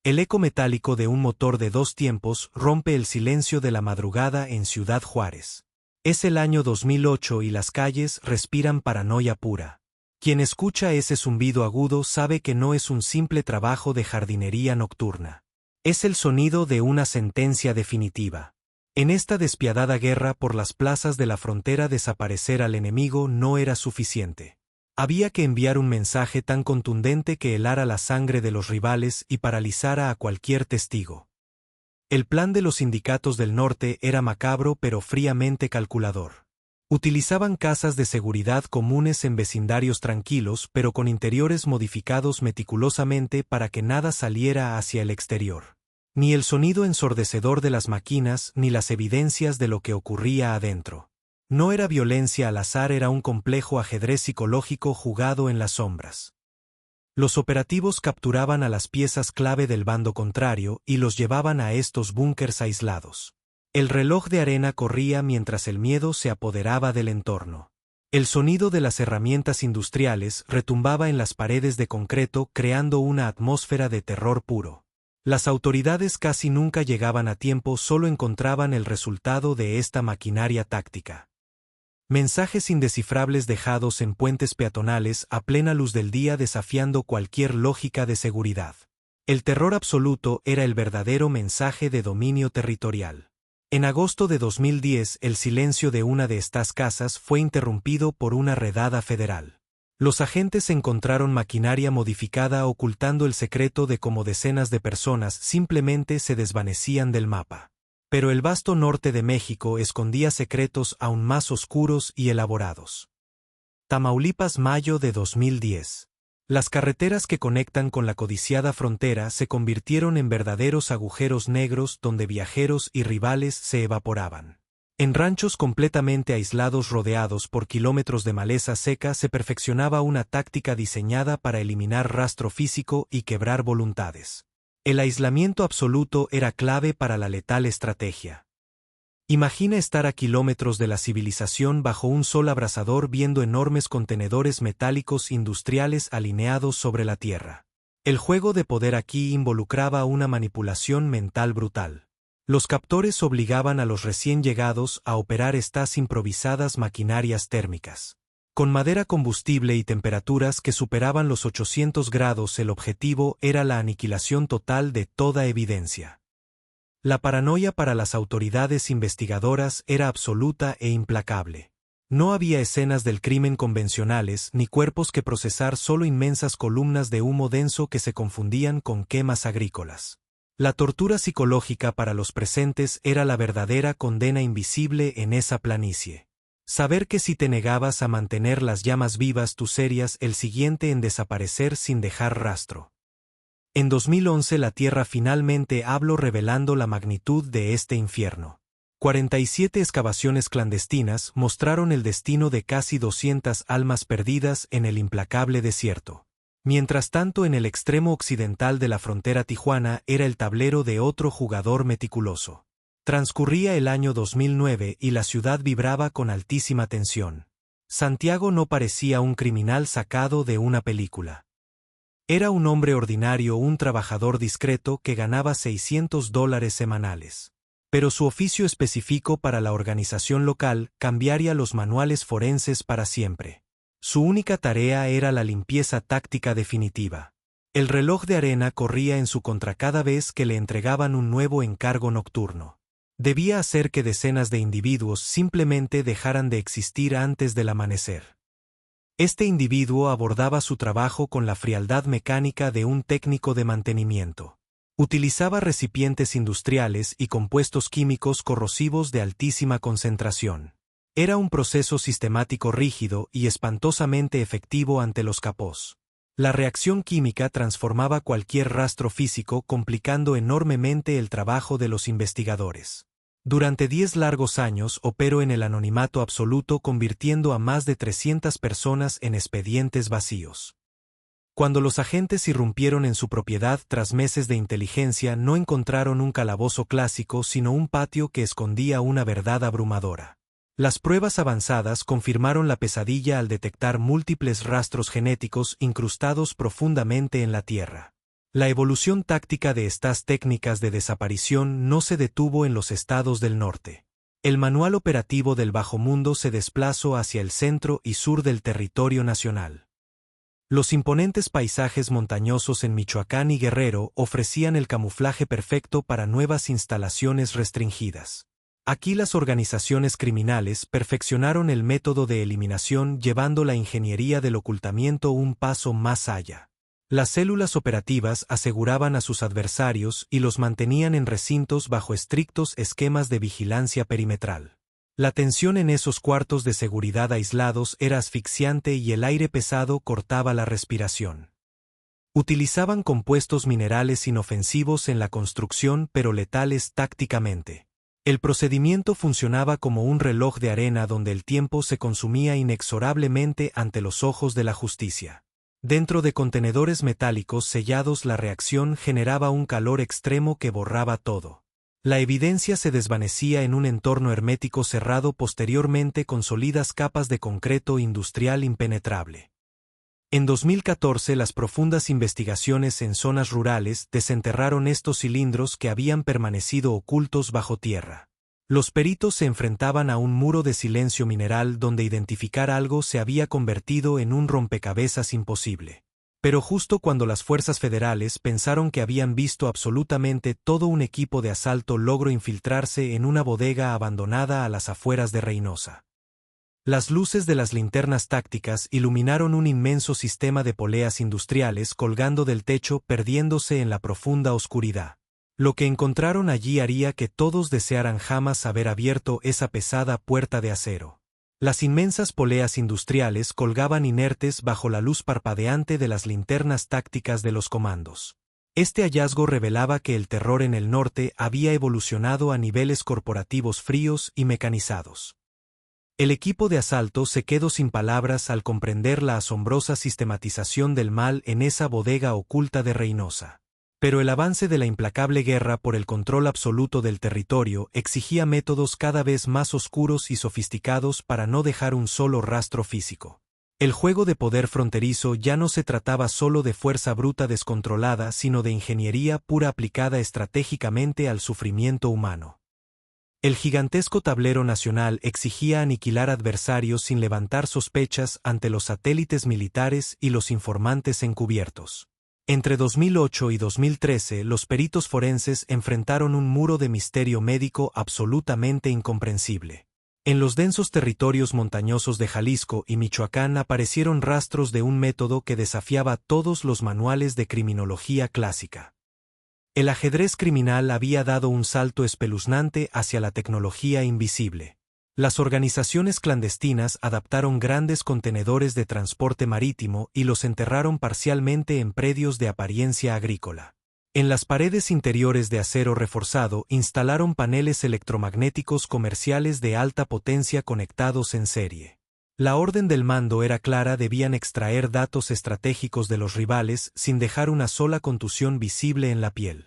El eco metálico de un motor de 2 tiempos rompe el silencio de la madrugada en Ciudad Juárez. Es el año 2008 y las calles respiran paranoia pura. Quien escucha ese zumbido agudo sabe que no es un simple trabajo de jardinería nocturna. Es el sonido de una sentencia definitiva. En esta despiadada guerra por las plazas de la frontera, desaparecer al enemigo no era suficiente. Había que enviar un mensaje tan contundente que helara la sangre de los rivales y paralizara a cualquier testigo. El plan de los sindicatos del norte era macabro pero fríamente calculador. Utilizaban casas de seguridad comunes en vecindarios tranquilos pero con interiores modificados meticulosamente para que nada saliera hacia el exterior. Ni el sonido ensordecedor de las máquinas ni las evidencias de lo que ocurría adentro. No era violencia al azar, era un complejo ajedrez psicológico jugado en las sombras. Los operativos capturaban a las piezas clave del bando contrario y los llevaban a estos búnkers aislados. El reloj de arena corría mientras el miedo se apoderaba del entorno. El sonido de las herramientas industriales retumbaba en las paredes de concreto, creando una atmósfera de terror puro. Las autoridades casi nunca llegaban a tiempo, solo encontraban el resultado de esta maquinaria táctica. Mensajes indescifrables dejados en puentes peatonales a plena luz del día, desafiando cualquier lógica de seguridad. El terror absoluto era el verdadero mensaje de dominio territorial. En agosto de 2010, el silencio de una de estas casas fue interrumpido por una redada federal. Los agentes encontraron maquinaria modificada ocultando el secreto de cómo decenas de personas simplemente se desvanecían del mapa. Pero el vasto norte de México escondía secretos aún más oscuros y elaborados. Tamaulipas, mayo de 2010. Las carreteras que conectan con la codiciada frontera se convirtieron en verdaderos agujeros negros donde viajeros y rivales se evaporaban. En ranchos completamente aislados rodeados por kilómetros de maleza seca se perfeccionaba una táctica diseñada para eliminar rastro físico y quebrar voluntades. El aislamiento absoluto era clave para la letal estrategia. Imagina estar a kilómetros de la civilización bajo un sol abrasador viendo enormes contenedores metálicos industriales alineados sobre la tierra. El juego de poder aquí involucraba una manipulación mental brutal. Los captores obligaban a los recién llegados a operar estas improvisadas maquinarias térmicas. Con madera combustible y temperaturas que superaban los 800 grados, el objetivo era la aniquilación total de toda evidencia. La paranoia para las autoridades investigadoras era absoluta e implacable. No había escenas del crimen convencionales ni cuerpos que procesar, solo inmensas columnas de humo denso que se confundían con quemas agrícolas. La tortura psicológica para los presentes era la verdadera condena invisible en esa planicie. Saber que si te negabas a mantener las llamas vivas, tú serías el siguiente en desaparecer sin dejar rastro. En 2011 la Tierra finalmente habló, revelando la magnitud de este infierno. 47 excavaciones clandestinas mostraron el destino de casi 200 almas perdidas en el implacable desierto. Mientras tanto, en el extremo occidental de la frontera, Tijuana era el tablero de otro jugador meticuloso. Transcurría el año 2009 y la ciudad vibraba con altísima tensión. Santiago no parecía un criminal sacado de una película. Era un hombre ordinario, un trabajador discreto que ganaba $600 semanales. Pero su oficio específico para la organización local cambiaría los manuales forenses para siempre. Su única tarea era la limpieza táctica definitiva. El reloj de arena corría en su contra cada vez que le entregaban un nuevo encargo nocturno. Debía hacer que decenas de individuos simplemente dejaran de existir antes del amanecer. Este individuo abordaba su trabajo con la frialdad mecánica de un técnico de mantenimiento. Utilizaba recipientes industriales y compuestos químicos corrosivos de altísima concentración. Era un proceso sistemático, rígido y espantosamente efectivo ante los capós. La reacción química transformaba cualquier rastro físico, complicando enormemente el trabajo de los investigadores. Durante 10 largos años operó en el anonimato absoluto, convirtiendo a más de 300 personas en expedientes vacíos. Cuando los agentes irrumpieron en su propiedad tras meses de inteligencia, no encontraron un calabozo clásico, sino un patio que escondía una verdad abrumadora. Las pruebas avanzadas confirmaron la pesadilla al detectar múltiples rastros genéticos incrustados profundamente en la tierra. La evolución táctica de estas técnicas de desaparición no se detuvo en los estados del norte. El manual operativo del bajo mundo se desplazó hacia el centro y sur del territorio nacional. Los imponentes paisajes montañosos en Michoacán y Guerrero ofrecían el camuflaje perfecto para nuevas instalaciones restringidas. Aquí las organizaciones criminales perfeccionaron el método de eliminación llevando la ingeniería del ocultamiento un paso más allá. Las células operativas aseguraban a sus adversarios y los mantenían en recintos bajo estrictos esquemas de vigilancia perimetral. La tensión en esos cuartos de seguridad aislados era asfixiante y el aire pesado cortaba la respiración. Utilizaban compuestos minerales inofensivos en la construcción pero letales tácticamente. El procedimiento funcionaba como un reloj de arena donde el tiempo se consumía inexorablemente ante los ojos de la justicia. Dentro de contenedores metálicos sellados la reacción generaba un calor extremo que borraba todo. La evidencia se desvanecía en un entorno hermético cerrado posteriormente con sólidas capas de concreto industrial impenetrable. En 2014 las profundas investigaciones en zonas rurales desenterraron estos cilindros que habían permanecido ocultos bajo tierra. Los peritos se enfrentaban a un muro de silencio mineral donde identificar algo se había convertido en un rompecabezas imposible. Pero justo cuando las fuerzas federales pensaron que habían visto absolutamente todo, un equipo de asalto logró infiltrarse en una bodega abandonada a las afueras de Reynosa. Las luces de las linternas tácticas iluminaron un inmenso sistema de poleas industriales colgando del techo perdiéndose en la profunda oscuridad. Lo que encontraron allí haría que todos desearan jamás haber abierto esa pesada puerta de acero. Las inmensas poleas industriales colgaban inertes bajo la luz parpadeante de las linternas tácticas de los comandos. Este hallazgo revelaba que el terror en el norte había evolucionado a niveles corporativos fríos y mecanizados. El equipo de asalto se quedó sin palabras al comprender la asombrosa sistematización del mal en esa bodega oculta de Reynosa. Pero el avance de la implacable guerra por el control absoluto del territorio exigía métodos cada vez más oscuros y sofisticados para no dejar un solo rastro físico. El juego de poder fronterizo ya no se trataba solo de fuerza bruta descontrolada, sino de ingeniería pura aplicada estratégicamente al sufrimiento humano. El gigantesco tablero nacional exigía aniquilar adversarios sin levantar sospechas ante los satélites militares y los informantes encubiertos. Entre 2008 y 2013, los peritos forenses enfrentaron un muro de misterio médico absolutamente incomprensible. En los densos territorios montañosos de Jalisco y Michoacán aparecieron rastros de un método que desafiaba todos los manuales de criminología clásica. El ajedrez criminal había dado un salto espeluznante hacia la tecnología invisible. Las organizaciones clandestinas adaptaron grandes contenedores de transporte marítimo y los enterraron parcialmente en predios de apariencia agrícola. En las paredes interiores de acero reforzado instalaron paneles electromagnéticos comerciales de alta potencia conectados en serie. La orden del mando era clara: debían extraer datos estratégicos de los rivales sin dejar una sola contusión visible en la piel.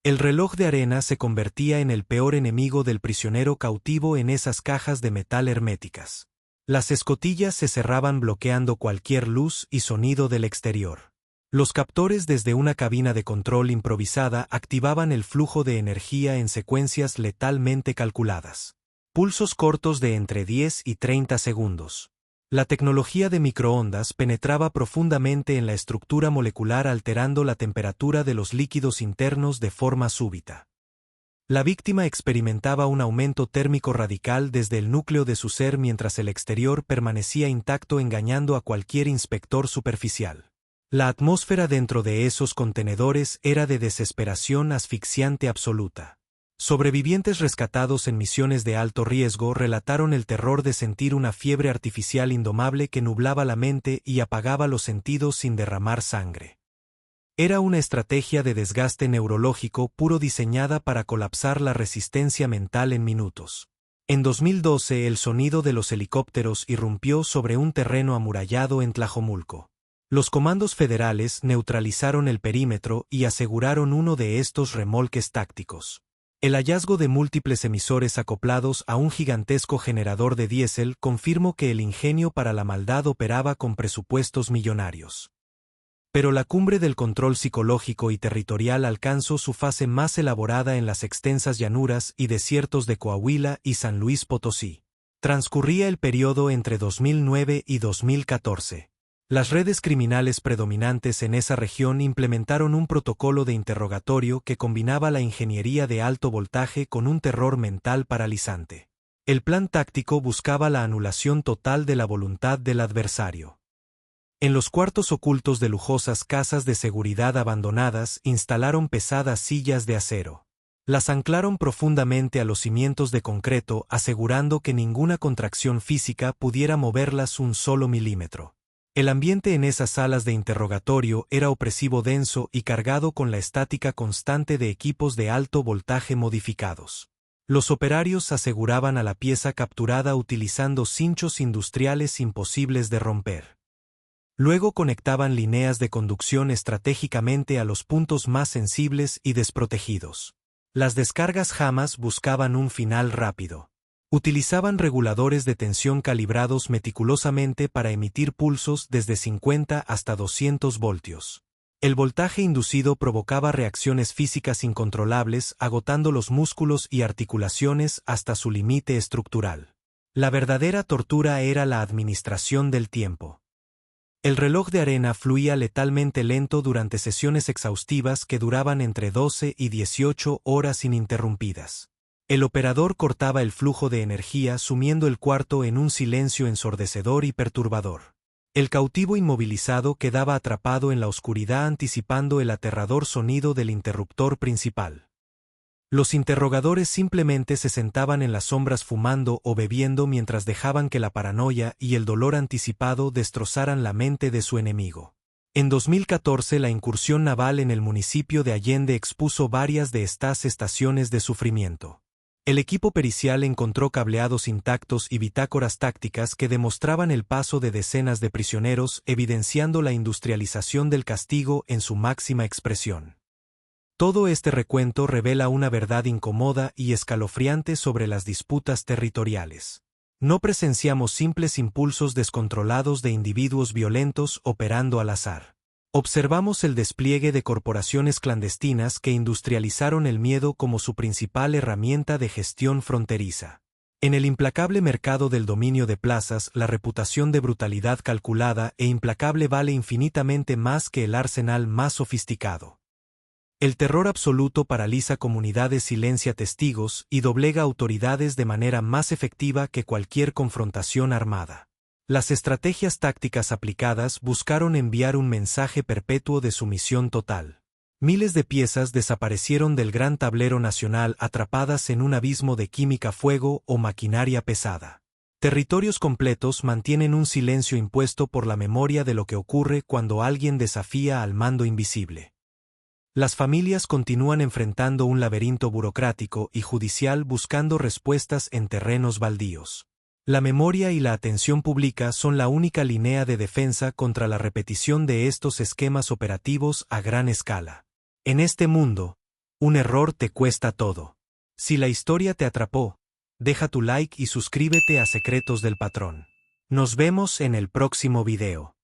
El reloj de arena se convertía en el peor enemigo del prisionero cautivo en esas cajas de metal herméticas. Las escotillas se cerraban bloqueando cualquier luz y sonido del exterior. Los captores desde una cabina de control improvisada activaban el flujo de energía en secuencias letalmente calculadas. Pulsos cortos de entre 10 y 30 segundos. La tecnología de microondas penetraba profundamente en la estructura molecular alterando la temperatura de los líquidos internos de forma súbita. La víctima experimentaba un aumento térmico radical desde el núcleo de su ser mientras el exterior permanecía intacto, engañando a cualquier inspector superficial. La atmósfera dentro de esos contenedores era de desesperación asfixiante absoluta. Sobrevivientes rescatados en misiones de alto riesgo relataron el terror de sentir una fiebre artificial indomable que nublaba la mente y apagaba los sentidos sin derramar sangre. Era una estrategia de desgaste neurológico puro diseñada para colapsar la resistencia mental en minutos. En 2012 el sonido de los helicópteros irrumpió sobre un terreno amurallado en Tlajomulco. Los comandos federales neutralizaron el perímetro y aseguraron uno de estos remolques tácticos. El hallazgo de múltiples emisores acoplados a un gigantesco generador de diésel confirmó que el ingenio para la maldad operaba con presupuestos millonarios. Pero la cumbre del control psicológico y territorial alcanzó su fase más elaborada en las extensas llanuras y desiertos de Coahuila y San Luis Potosí. Transcurría el periodo entre 2009 y 2014. Las redes criminales predominantes en esa región implementaron un protocolo de interrogatorio que combinaba la ingeniería de alto voltaje con un terror mental paralizante. El plan táctico buscaba la anulación total de la voluntad del adversario. En los cuartos ocultos de lujosas casas de seguridad abandonadas instalaron pesadas sillas de acero. Las anclaron profundamente a los cimientos de concreto, asegurando que ninguna contracción física pudiera moverlas un solo milímetro. El ambiente en esas salas de interrogatorio era opresivo, denso y cargado con la estática constante de equipos de alto voltaje modificados. Los operarios aseguraban a la pieza capturada utilizando cinchos industriales imposibles de romper. Luego conectaban líneas de conducción estratégicamente a los puntos más sensibles y desprotegidos. Las descargas jamás buscaban un final rápido. Utilizaban reguladores de tensión calibrados meticulosamente para emitir pulsos desde 50 hasta 200 voltios. El voltaje inducido provocaba reacciones físicas incontrolables, agotando los músculos y articulaciones hasta su límite estructural. La verdadera tortura era la administración del tiempo. El reloj de arena fluía letalmente lento durante sesiones exhaustivas que duraban entre 12 y 18 horas ininterrumpidas. El operador cortaba el flujo de energía sumiendo el cuarto en un silencio ensordecedor y perturbador. El cautivo inmovilizado quedaba atrapado en la oscuridad anticipando el aterrador sonido del interruptor principal. Los interrogadores simplemente se sentaban en las sombras fumando o bebiendo mientras dejaban que la paranoia y el dolor anticipado destrozaran la mente de su enemigo. En 2014 la incursión naval en el municipio de Allende expuso varias de estas estaciones de sufrimiento. El equipo pericial encontró cableados intactos y bitácoras tácticas que demostraban el paso de decenas de prisioneros, evidenciando la industrialización del castigo en su máxima expresión. Todo este recuento revela una verdad incómoda y escalofriante sobre las disputas territoriales. No presenciamos simples impulsos descontrolados de individuos violentos operando al azar. Observamos el despliegue de corporaciones clandestinas que industrializaron el miedo como su principal herramienta de gestión fronteriza. En el implacable mercado del dominio de plazas, la reputación de brutalidad calculada e implacable vale infinitamente más que el arsenal más sofisticado. El terror absoluto paraliza comunidades, silencia testigos y doblega autoridades de manera más efectiva que cualquier confrontación armada. Las estrategias tácticas aplicadas buscaron enviar un mensaje perpetuo de sumisión total. Miles de piezas desaparecieron del gran tablero nacional atrapadas en un abismo de química, fuego o maquinaria pesada. Territorios completos mantienen un silencio impuesto por la memoria de lo que ocurre cuando alguien desafía al mando invisible. Las familias continúan enfrentando un laberinto burocrático y judicial buscando respuestas en terrenos baldíos. La memoria y la atención pública son la única línea de defensa contra la repetición de estos esquemas operativos a gran escala. En este mundo, un error te cuesta todo. Si la historia te atrapó, deja tu like y suscríbete a Secretos del Patrón. Nos vemos en el próximo video.